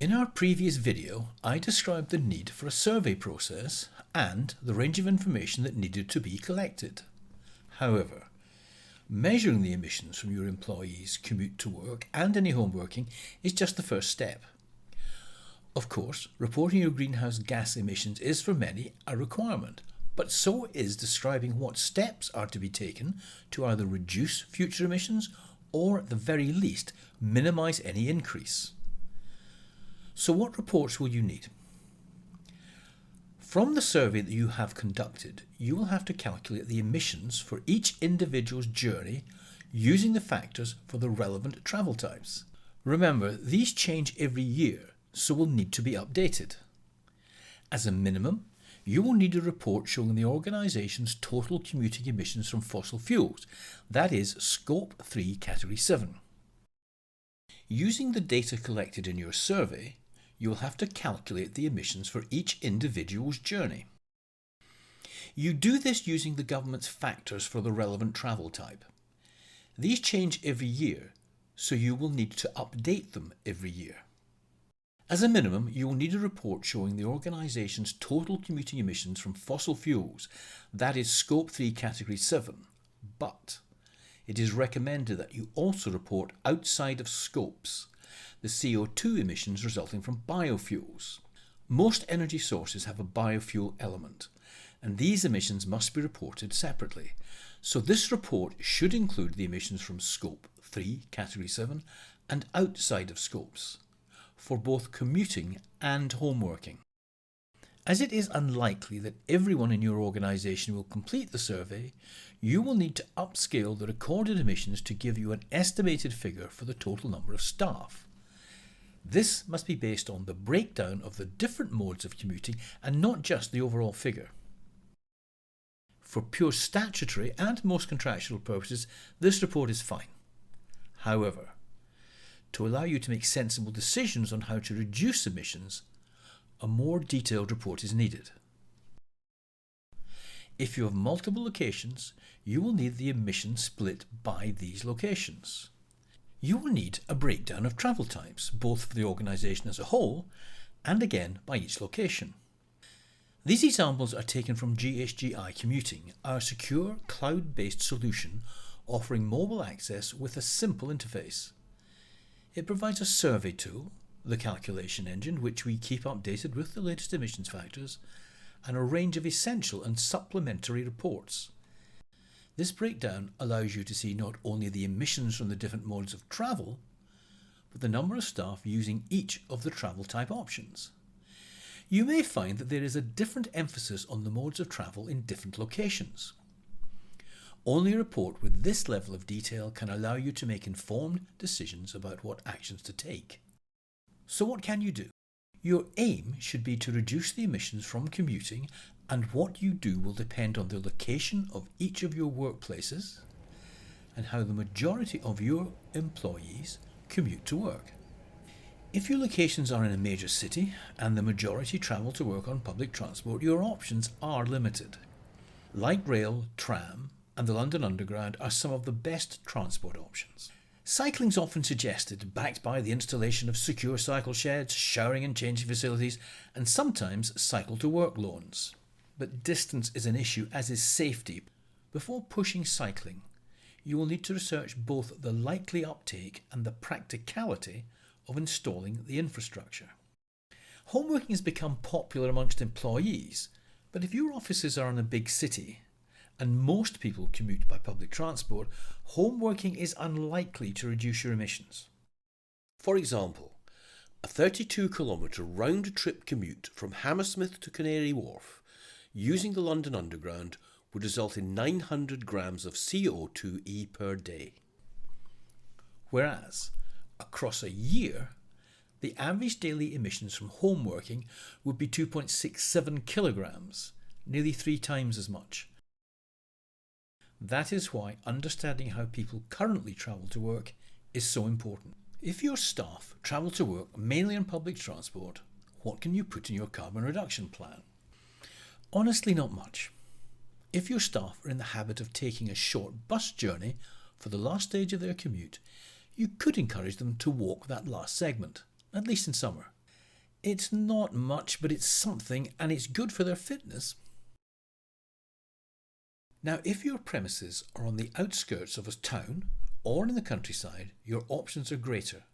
In our previous video, I described the need for a survey process and the range of information that needed to be collected. However, measuring the emissions from your employees' commute to work and any home working is just the first step. Of course, reporting your greenhouse gas emissions is for many a requirement, but so is describing what steps are to be taken to either reduce future emissions or at the very least minimise any increase. So what reports will you need? From the survey that you have conducted, you will have to calculate the emissions for each individual's journey using the factors for the relevant travel types. Remember, these change every year, so will need to be updated. As a minimum, you will need a report showing the organisation's total commuting emissions from fossil fuels, that is Scope 3 Category 7. Using the data collected in your survey, you will have to calculate the emissions for each individual's journey. You do this using the government's factors for the relevant travel type. These change every year, so you will need to update them every year. As a minimum, you will need a report showing the organisation's total commuting emissions from fossil fuels, that is Scope 3 Category 7, but it is recommended that you also report outside of scopes the CO2 emissions resulting from biofuels. Most energy sources have a biofuel element, and these emissions must be reported separately, so this report should include the emissions from Scope 3 Category 7 and outside of scopes, for both commuting and home working. As it is unlikely that everyone in your organisation will complete the survey, you will need to upscale the recorded emissions to give you an estimated figure for the total number of staff. This must be based on the breakdown of the different modes of commuting and not just the overall figure. For pure statutory and most contractual purposes, this report is fine. However, to allow you to make sensible decisions on how to reduce emissions, a more detailed report is needed. If you have multiple locations, you will need the emissions split by these locations. You will need a breakdown of travel types, both for the organisation as a whole and again by each location. These examples are taken from GHGI Commuting, our secure cloud-based solution offering mobile access with a simple interface. It provides a survey tool, the calculation engine, which we keep updated with the latest emissions factors, and a range of essential and supplementary reports. This breakdown allows you to see not only the emissions from the different modes of travel, but the number of staff using each of the travel type options. You may find that there is a different emphasis on the modes of travel in different locations. Only a report with this level of detail can allow you to make informed decisions about what actions to take. So what can you do? Your aim should be to reduce the emissions from commuting, and what you do will depend on the location of each of your workplaces and how the majority of your employees commute to work. If your locations are in a major city and the majority travel to work on public transport, your options are limited. Light rail, tram, and the London Underground are some of the best transport options. Cycling is often suggested, backed by the installation of secure cycle sheds, showering and changing facilities, and sometimes cycle to work loans. But distance is an issue, as is safety. Before pushing cycling, you will need to research both the likely uptake and the practicality of installing the infrastructure. Homeworking has become popular amongst employees, but if your offices are in a big city, and most people commute by public transport, home working is unlikely to reduce your emissions. For example, a 32-kilometre round-trip commute from Hammersmith to Canary Wharf using the London Underground would result in 900 grams of CO2e per day. Whereas, across a year, the average daily emissions from home working would be 2.67 kilograms, nearly 3 times as much. That is why understanding how people currently travel to work is so important. If your staff travel to work mainly on public transport, what can you put in your carbon reduction plan? Honestly, not much. If your staff are in the habit of taking a short bus journey for the last stage of their commute, you could encourage them to walk that last segment, at least in summer. It's not much, but it's something, and it's good for their fitness. Now, if your premises are on the outskirts of a town or in the countryside, your options are greater,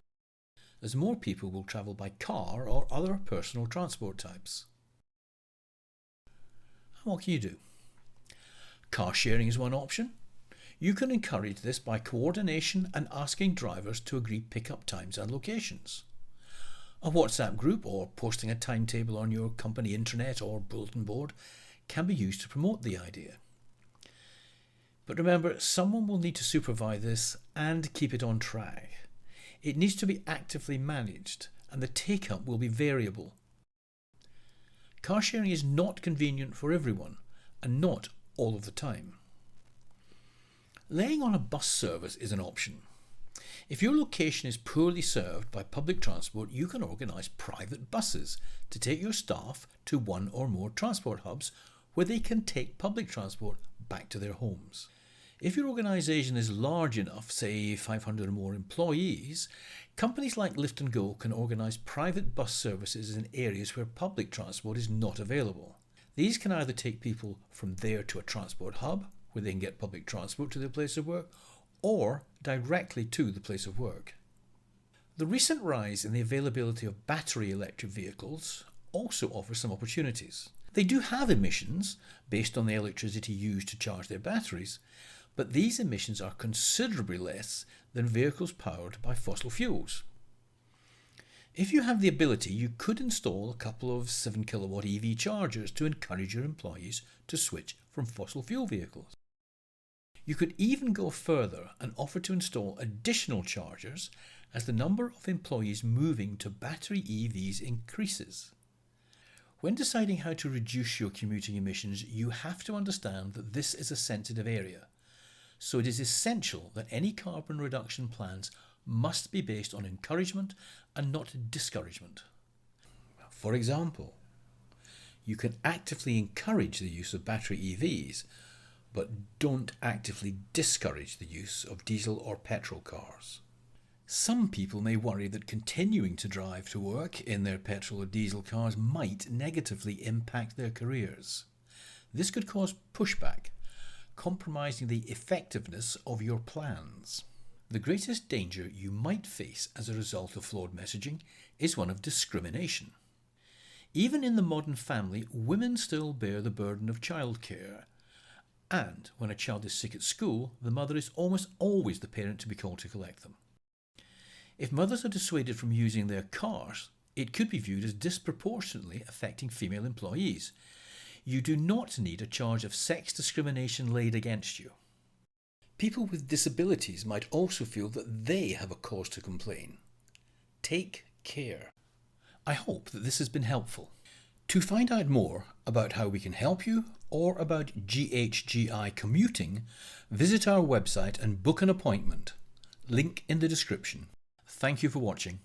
as more people will travel by car or other personal transport types. And what can you do? Car sharing is one option. You can encourage this by coordination and asking drivers to agree pick-up times and locations. A WhatsApp group or posting a timetable on your company intranet or bulletin board can be used to promote the idea. But remember, someone will need to supervise this and keep it on track. It needs to be actively managed, and the take-up will be variable. Car sharing is not convenient for everyone, and not all of the time. Laying on a bus service is an option. If your location is poorly served by public transport, you can organise private buses to take your staff to one or more transport hubs where they can take public transport back to their homes. If your organisation is large enough, say 500 or more employees, companies like Lift and Go can organise private bus services in areas where public transport is not available. These can either take people from there to a transport hub, where they can get public transport to their place of work, or directly to the place of work. The recent rise in the availability of battery electric vehicles also offers some opportunities. They do have emissions based on the electricity used to charge their batteries, but these emissions are considerably less than vehicles powered by fossil fuels. If you have the ability, you could install a couple of 7 kilowatt EV chargers to encourage your employees to switch from fossil fuel vehicles. You could even go further and offer to install additional chargers as the number of employees moving to battery EVs increases. When deciding how to reduce your commuting emissions, you have to understand that this is a sensitive area, so it is essential that any carbon reduction plans must be based on encouragement and not discouragement. For example, you can actively encourage the use of battery EVs, but don't actively discourage the use of diesel or petrol cars. Some people may worry that continuing to drive to work in their petrol or diesel cars might negatively impact their careers. This could cause pushback, compromising the effectiveness of your plans. The greatest danger you might face as a result of flawed messaging is one of discrimination. Even in the modern family, women still bear the burden of childcare. And when a child is sick at school, the mother is almost always the parent to be called to collect them. If mothers are dissuaded from using their cars, it could be viewed as disproportionately affecting female employees. You do not need a charge of sex discrimination laid against you. People with disabilities might also feel that they have a cause to complain. Take care. I hope that this has been helpful. To find out more about how we can help you or about GHGI commuting, visit our website and book an appointment. Link in the description. Thank you for watching.